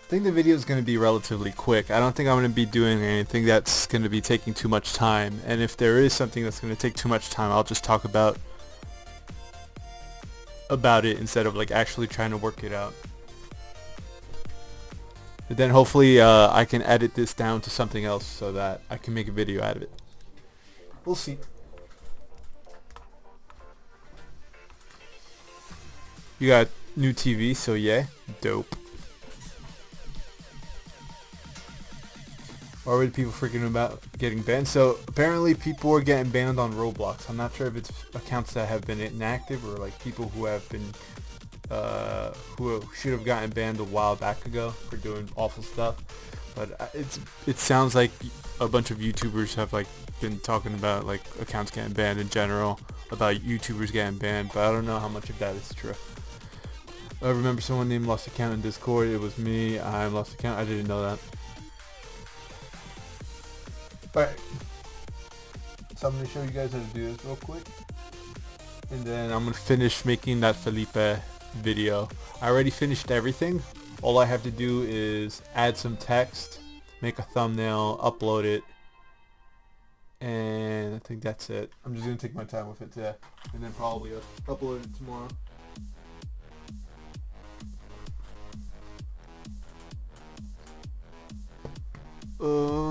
I think the video is going to be relatively quick. I don't think I'm going to be doing anything that's going to be taking too much time. And if there is something that's going to take too much time, I'll just talk about it instead of like actually trying to work it out. But then hopefully I can edit this down to something else so that I can make a video out of it. We'll see. You got new TV, so yeah, dope. Why were people freaking about getting banned? So apparently people are getting banned on Roblox. I'm not sure if it's accounts that have been inactive or like people who have been who should have gotten banned a while back ago for doing awful stuff. But it sounds like a bunch of YouTubers have like been talking about like accounts getting banned in general, about YouTubers getting banned, but I don't know how much of that is true. I remember someone named Lost Account in Discord. It was me. I'm Lost Account. I didn't know that. Alright. So I'm going to show you guys how to do this real quick. And then I'm going to finish making that Felipe video. I already finished everything. All I have to do is add some text, make a thumbnail, upload it, and I think that's it. I'm just going to take my time with it today, and then probably upload it tomorrow.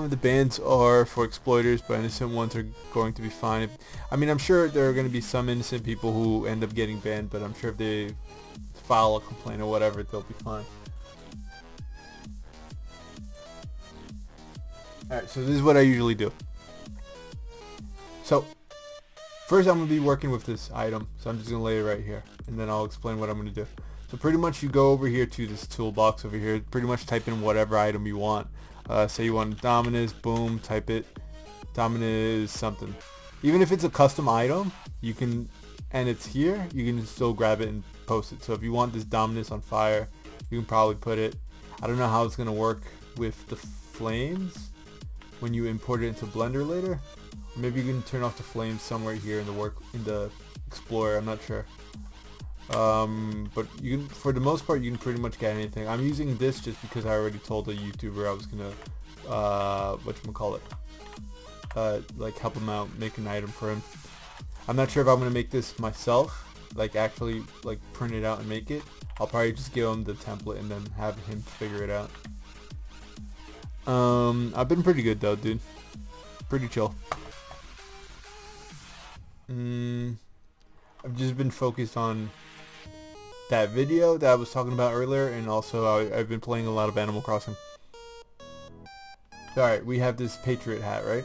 The bans are for exploiters, but innocent ones are going to be fine. I mean, I'm sure there are going to be some innocent people who end up getting banned, but I'm sure if they file a complaint or whatever, they'll be fine. Alright, so this is what I usually do. So, first I'm going to be working with this item, so I'm just going to lay it right here, and then I'll explain what I'm going to do. So pretty much you go over here to this toolbox over here, pretty much type in whatever item you want. Say you want Dominus, boom, type it. Dominus something. Even if it's a custom item, you can, and it's here, you can still grab it and post it. So if you want this Dominus on fire, you can probably put it. I don't know how it's going to work with the flames when you import it into Blender later. Or maybe you can turn off the flames somewhere here in the Explorer, I'm not sure. But you can, for the most part, you can pretty much get anything. I'm using this just because I already told a YouTuber I was gonna, whatchamacallit, like help him out, make an item for him. I'm not sure if I'm gonna make this myself, like actually like print it out and make it. I'll probably just give him the template and then have him figure it out. I've been pretty good though, dude. Pretty chill. I've just been focused on that video that I was talking about earlier, and also I've been playing a lot of Animal Crossing. Alright, we have this Patriot hat, right?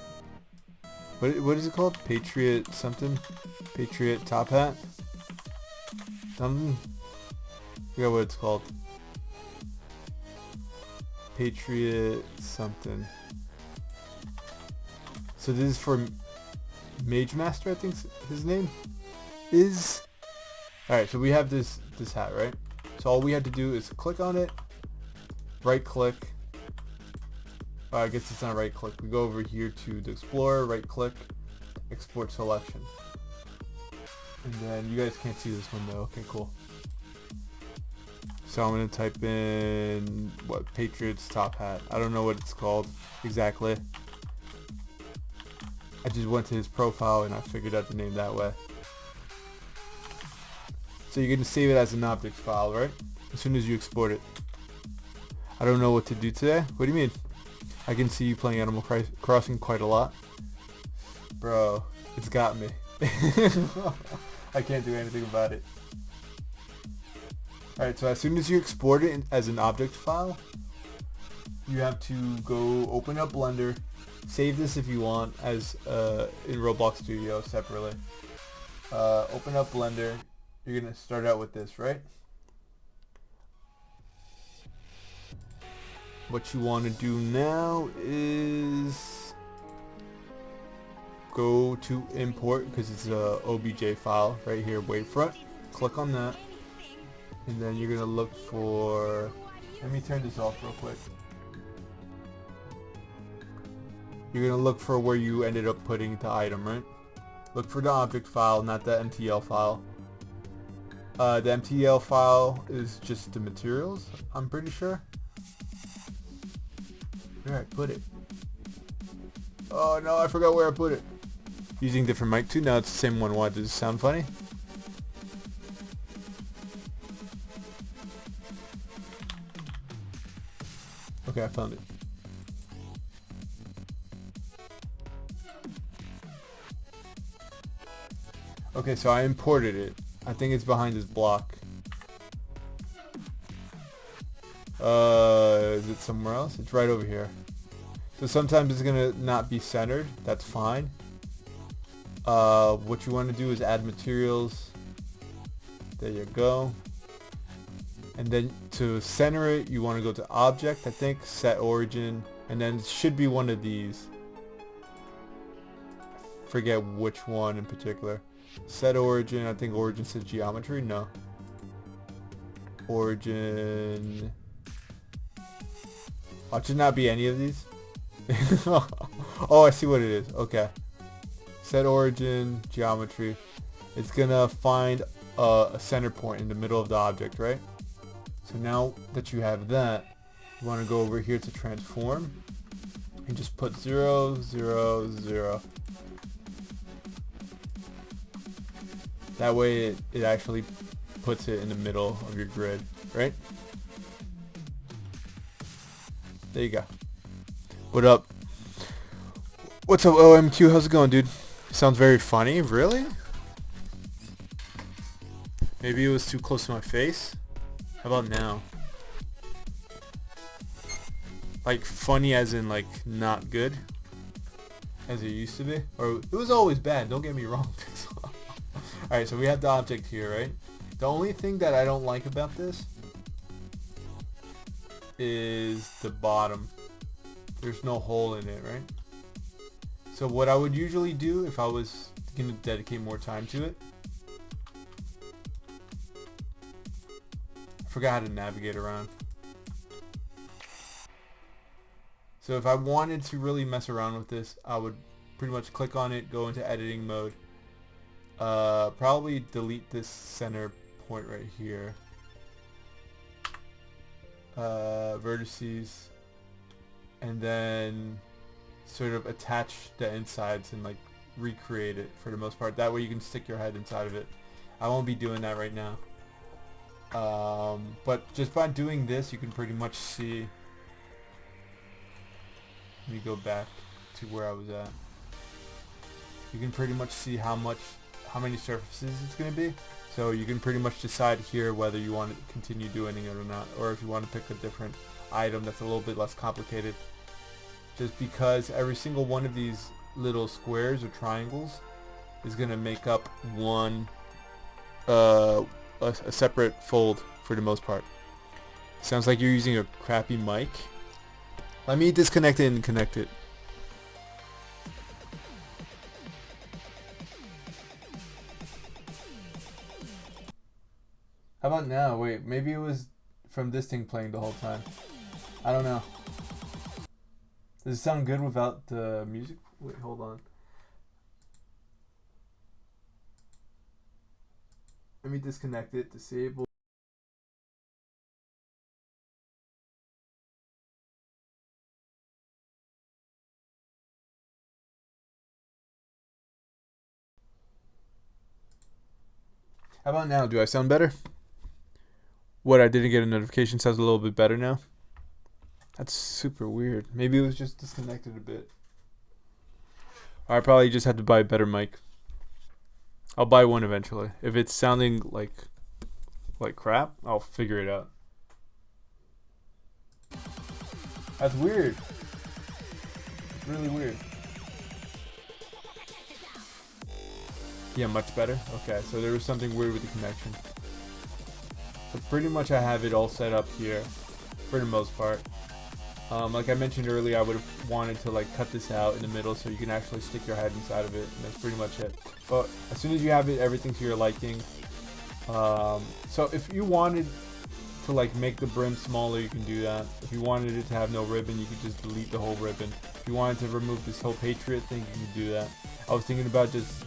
What is it called? Patriot something? Patriot top hat? Something? I forget what it's called. Patriot something. So this is for Mage Master, I think his name is. Alright, so we have this hat, right? So all we have to do is click on it, right click. I guess it's not right click. We go over here to the Explorer, right click, export selection. And then you guys can't see this one though. Okay, cool. So I'm going to type in, what, Patriots top hat. I don't know what it's called exactly. I just went to his profile and I figured out the name that way. So you're going to save it as an object file, right? As soon as you export it. I don't know what to do today. What do you mean? I can see you playing Animal Crossing quite a lot. Bro, it's got me. I can't do anything about it. Alright, so as soon as you export it as an object file, you have to go open up Blender, save this if you want as in Roblox Studio separately. Open up Blender. You're going to start out with this, right? What you want to do now is go to import, because it's a OBJ file right here, wavefront. Click on that, and then you're going to look for, let me turn this off real quick. You're going to look for where you ended up putting the item, right? Look for the object file, not the MTL file. The MTL file is just the materials, I'm pretty sure. where I put it. Oh no, I forgot where I put it. Using different mic too. Now it's the same one. Why does it sound funny? Okay, I found it. Okay, so I imported it. I think it's behind this block. Is it somewhere else? It's right over here. So sometimes it's gonna not be centered. That's fine. What you want to do is add materials. There you go. And then to center it, you want to go to object, I think, set origin, and then it should be one of these. Forget which one in particular. Set origin, I think origin says geometry. No. Origin. Oh, it should not be any of these. Oh, I see what it is. Okay. Set origin, geometry. It's gonna find a center point in the middle of the object, right? So now that you have that, you want to go over here to transform and just put 0, 0, 0. That way it actually puts it in the middle of your grid, right? There you go. What up? What's up, OMQ? How's it going, dude? Sounds very funny. Really? Maybe it was too close to my face? How about now? Like funny as in like not good? As it used to be? Or it was always bad, don't get me wrong. Alright, so we have the object here, right? The only thing that I don't like about this is the bottom. There's no hole in it, right? So what I would usually do if I was going to dedicate more time to it, I forgot how to navigate around. So if I wanted to really mess around with this, I would pretty much click on it, go into editing mode, probably delete this center point right here, vertices, and then sort of attach the insides and like recreate it for the most part. That way you can stick your head inside of it. I won't be doing that right now. But just by doing this, you can pretty much see. Let me go back to where I was at. You can pretty much see how many surfaces it's going to be. So you can pretty much decide here whether you want to continue doing it or not, or if you want to pick a different item that's a little bit less complicated. Just because every single one of these little squares or triangles is going to make up one a separate fold for the most part. Sounds like you're using a crappy mic. Let me disconnect it and connect it. How about now? Wait, maybe it was from this thing playing the whole time. I don't know. Does it sound good without the music? Wait, hold on. Let me disconnect it, disable. How about now? Do I sound better? What, I didn't get a notification sounds a little bit better now? That's super weird. Maybe it was just disconnected a bit. I probably just had to buy a better mic. I'll buy one eventually. If it's sounding like crap, I'll figure it out. That's weird. It's really weird. Yeah, much better? Okay, so there was something weird with the connection. So pretty much I have it all set up here for the most part. Like I mentioned earlier, I would have wanted to like cut this out in the middle so you can actually stick your head inside of it, and that's pretty much it. But as soon as you have it, everything to your liking. So if you wanted to like make the brim smaller, you can do that. If you wanted it to have no ribbon, you could just delete the whole ribbon. If you wanted to remove this whole Patriot thing, you can do that. I was thinking about just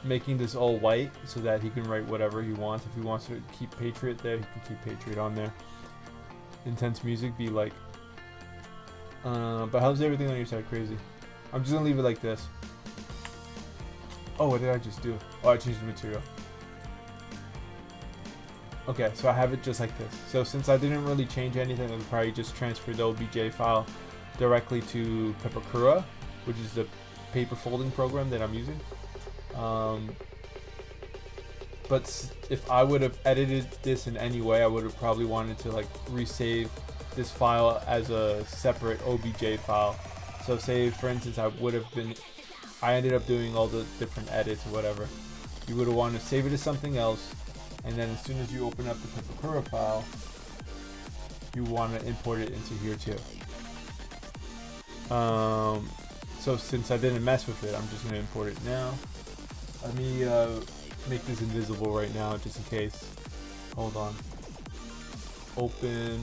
making this all white so that he can write whatever he wants. If he wants to keep Patriot there, he can keep Patriot on there. Intense music be like But how's everything on your side? Crazy. I'm just gonna leave it like this. Oh, what did I just do? Oh, I changed the material. Okay, so I have it just like this. So since I didn't really change anything, I'll probably just transfer the OBJ file directly to Quota, which is the paper folding program that I'm using. But if I would have edited this in any way, I would have probably wanted to like resave this file as a separate OBJ file. So say for instance I ended up doing all the different edits or whatever. You would have wanted to save it as something else, and then as soon as you open up the Quota file, you want to import it into here too. So since I didn't mess with it, I'm just going to import it now. Let me make this invisible right now just in case. Hold on. Open.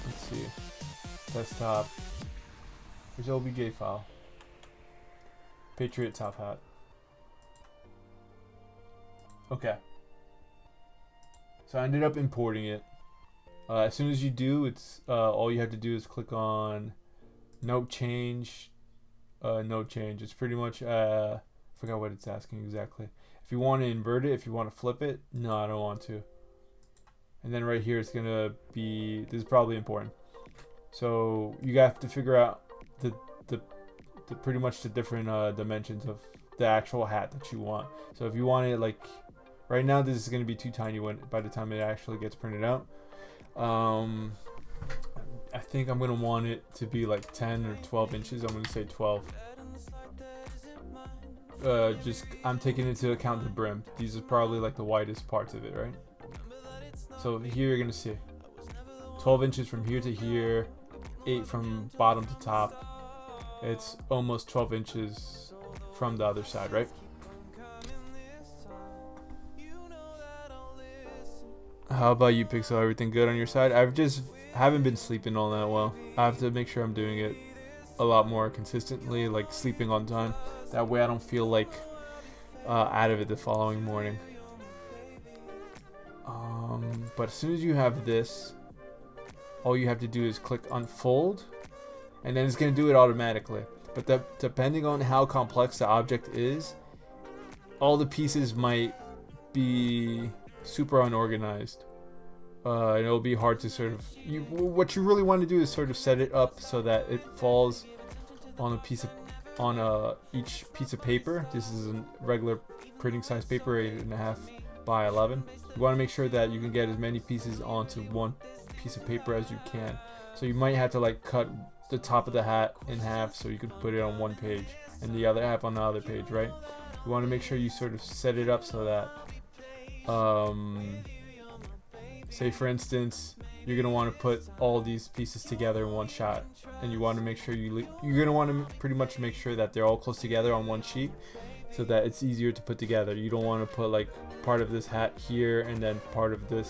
Let's see. Desktop. Here's the OBJ file. Patriot top hat. Okay. So I ended up importing it. As soon as you do, it's all you have to do is click on note change. Note change. It's pretty much I forgot what it's asking exactly. If you want to invert it, if you want to flip it, no, I don't want to. And then right here, it's gonna be. This is probably important. So you have to figure out the pretty much the different dimensions of the actual hat that you want. So if you want it like right now, this is going to be too tiny by the time it actually gets printed out. I think I'm going to want it to be like 10 or 12 inches. I'm going to say 12. I'm taking into account the brim. These are probably like the widest parts of it, right? So here you're going to see 12 inches from here to here, 8 from bottom to top. It's almost 12 inches from the other side, right? How about you, Pixel? Everything good on your side? Haven't been sleeping all that well. I have to make sure I'm doing it a lot more consistently, like sleeping on time. That way I don't feel like out of it the following morning. But as soon as you have this, all you have to do is click unfold, and then it's going to do it automatically. But depending on how complex the object is, all the pieces might be super unorganized. And it'll be hard to sort of... what you really want to do is sort of set it up so that it falls on each piece of paper. This is a regular printing size paper, 8.5 by 11. You want to make sure that you can get as many pieces onto one piece of paper as you can. So you might have to like cut the top of the hat in half so you could put it on one page and the other half on the other page, right? You want to make sure you sort of set it up so that say for instance you're going to want to put all these pieces together in one shot, and you want to make sure you're going to want to pretty much make sure that they're all close together on one sheet so that it's easier to put together. You don't want to put like part of this hat here and then part of the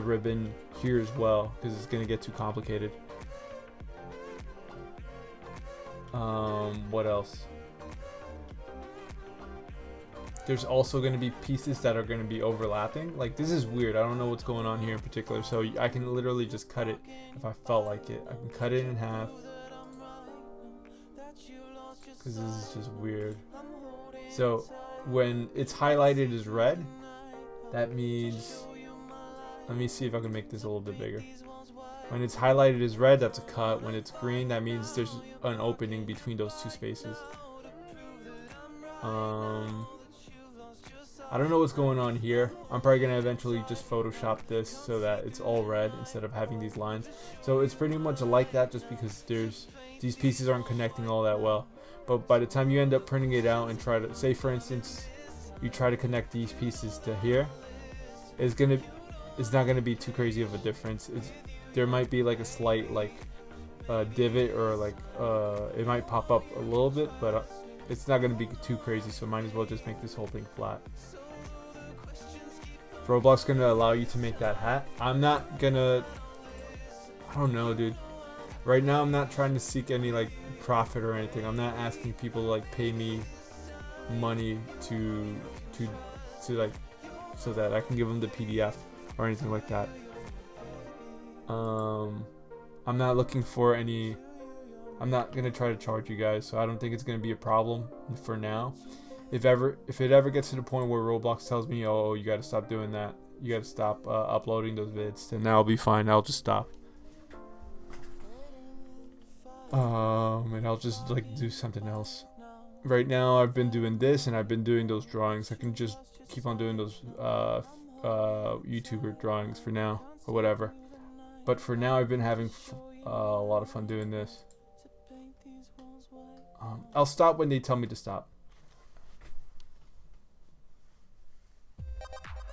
ribbon here as well, because it's going to get too complicated. What else? There's also going to be pieces that are going to be overlapping. Like this is weird. I don't know what's going on here in particular. So I can literally just cut it if I felt like it. I can cut it in half. Because this is just weird. So when it's highlighted as red, that means... Let me see if I can make this a little bit bigger. When it's highlighted as red, that's a cut. When it's green, that means there's an opening between those two spaces. I don't know what's going on here. I'm probably going to eventually just Photoshop this so that it's all red instead of having these lines. So it's pretty much like that just because these pieces aren't connecting all that well. But by the time you end up printing it out and try to, say for instance, you try to connect these pieces to here, it's not going to be too crazy of a difference. There might be like a slight like divot or like it might pop up a little bit, but it's not going to be too crazy, so might as well just make this whole thing flat. Roblox going to allow you to make that hat. I'm not going to... I don't know, dude. Right now I'm not trying to seek any like profit or anything. I'm not asking people to like pay me money to like so that I can give them the PDF or anything like that. I'm not looking for any. I'm not gonna try to charge you guys, so I don't think it's gonna be a problem for now. If it ever gets to the point where Roblox tells me, oh, you gotta stop doing that, you gotta stop uploading those vids, then that'll be fine. I'll just stop. And I'll just like do something else. Right now, I've been doing this, and I've been doing those drawings. I can just keep on doing those YouTuber drawings for now, or whatever. But for now, I've been having a lot of fun doing this. I'll stop when they tell me to stop.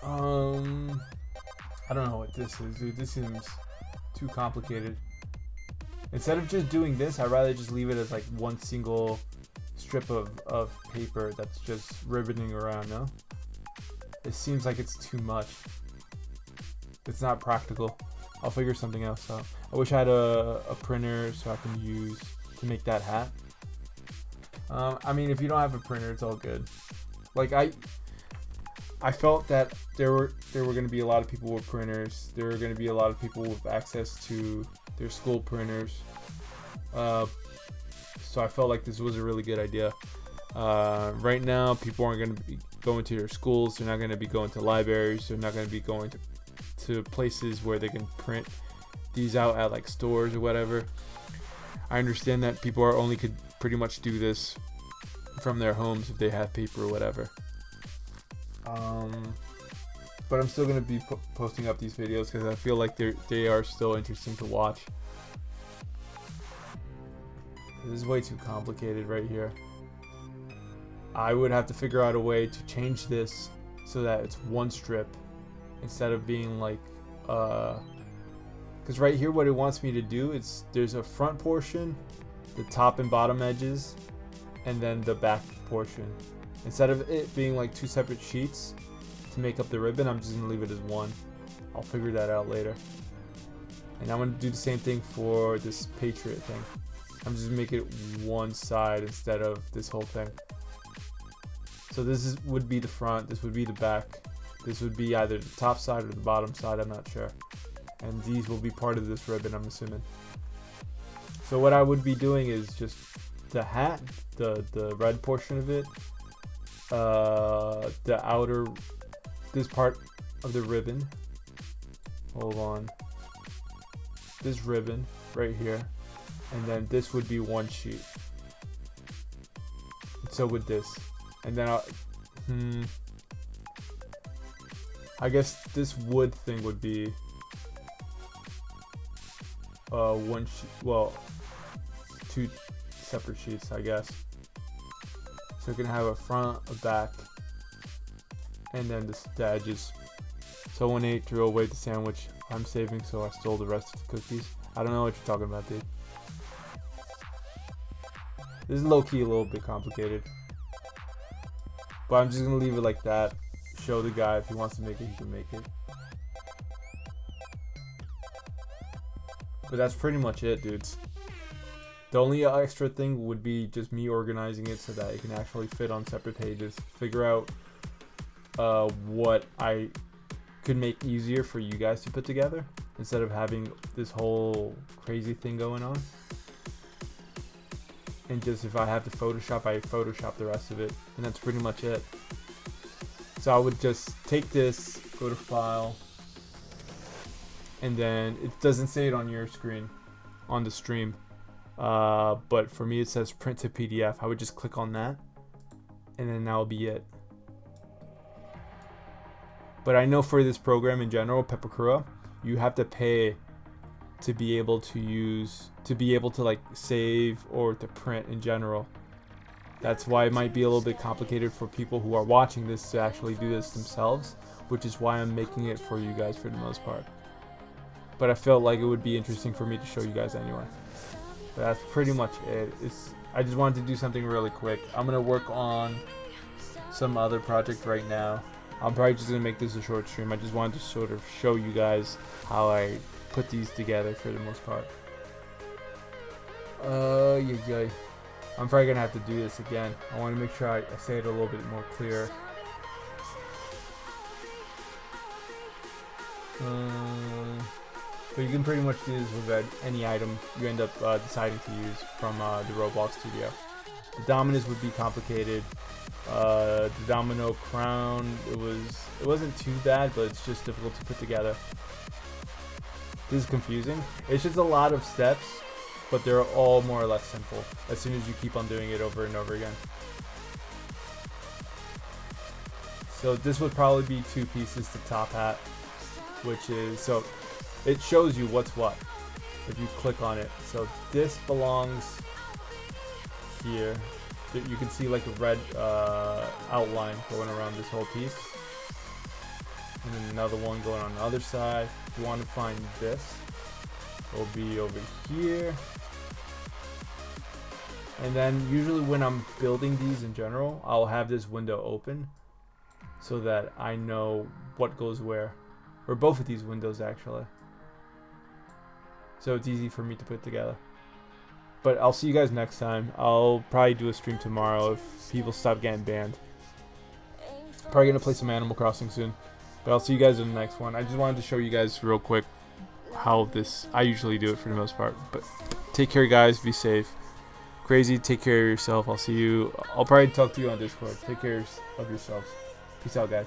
I don't know what this is, dude. This seems too complicated. Instead of just doing this, I'd rather just leave it as like one single strip of paper that's just ribboning around, no? It seems like it's too much. It's not practical. I'll figure something else out. I wish I had a printer so I can use to make that hat. I mean, if you don't have a printer, it's all good. Like I felt that there were going to be a lot of people with printers. There were going to be a lot of people with access to their school printers. So I felt like this was a really good idea. Right now, people aren't going to be going to their schools. They're not going to be going to libraries. They're not going to be going to places where they can print these out at like stores or whatever. I understand that people only could pretty much do this from their homes if they have paper or whatever. But I'm still going to be posting up these videos because I feel like they are still interesting to watch. This is way too complicated right here. I would have to figure out a way to change this so that it's one strip instead of being like because right here what it wants me to do is there's a front portion, the top and bottom edges, and then the back portion. Instead of it being like two separate sheets to make up the ribbon, I'm just gonna leave it as one. I'll figure that out later. And I'm gonna do the same thing for this Patriot thing. I'm just gonna make it one side instead of this whole thing. So this would be the front, this would be the back, this would be either the top side or the bottom side, I'm not sure. And these will be part of this ribbon, I'm assuming. So what I would be doing is just the hat, the red portion of it, the outer, this part of the ribbon, hold on, this ribbon right here, and then this would be one sheet. And so would this, and then I guess this wood thing would be one sheet, well, two separate sheets, I guess. So we can have a front, a back, and then the edges. Someone threw away the sandwich I'm saving, so I stole the rest of the cookies. I don't know what you're talking about, dude. This is low-key a little bit complicated. But I'm just gonna leave it like that. Show the guy if he wants to make it, he can make it. But that's pretty much it, dudes. The only extra thing would be just me organizing it so that it can actually fit on separate pages. Figure out what I could make easier for you guys to put together instead of having this whole crazy thing going on. And just if I have to Photoshop, I Photoshop the rest of it. And that's pretty much it. So I would just take this, go to File, and then it doesn't say it on your screen, on the stream. But for me it says print to PDF. I would just click on that and then that'll be it. But I know for this program in general, Pepakura, you have to pay to be able to like save or to print in general. That's why it might be a little bit complicated for people who are watching this to actually do this themselves, which is why I'm making it for you guys for the most part. But I felt like it would be interesting for me to show you guys anyway. But that's pretty much it. I just wanted to do something really quick. I'm going to work on some other project right now. I'm probably just going to make this a short stream. I just wanted to sort of show you guys how I put these together for the most part. Yeah. I'm probably going to have to do this again. I want to make sure I say it a little bit more clear. But you can pretty much do this with any item you end up deciding to use from the Roblox studio. The dominoes would be complicated. The domino crown, it wasn't too bad, but it's just difficult to put together. This is confusing. It's just a lot of steps, but they're all more or less simple as soon as you keep on doing it over and over again. So this would probably be 2 pieces to top hat, which is, so it shows you what's what if you click on it. So this belongs here. You can see like a red outline going around this whole piece, and then another one going on the other side. If you want to find this, it'll be over here. And then usually when I'm building these in general, I'll have this window open so that I know what goes where, or both of these windows actually, so it's easy for me to put together. But I'll see you guys next time. I'll probably do a stream tomorrow if people stop getting banned. Probably gonna play some Animal Crossing soon. But I'll see you guys in the next one. I just wanted to show you guys real quick how I usually do it for the most part. But take care, guys. Be safe. Crazy, take care of yourself. I'll see you. I'll probably talk to you on Discord. Take care of yourselves. Peace out, guys.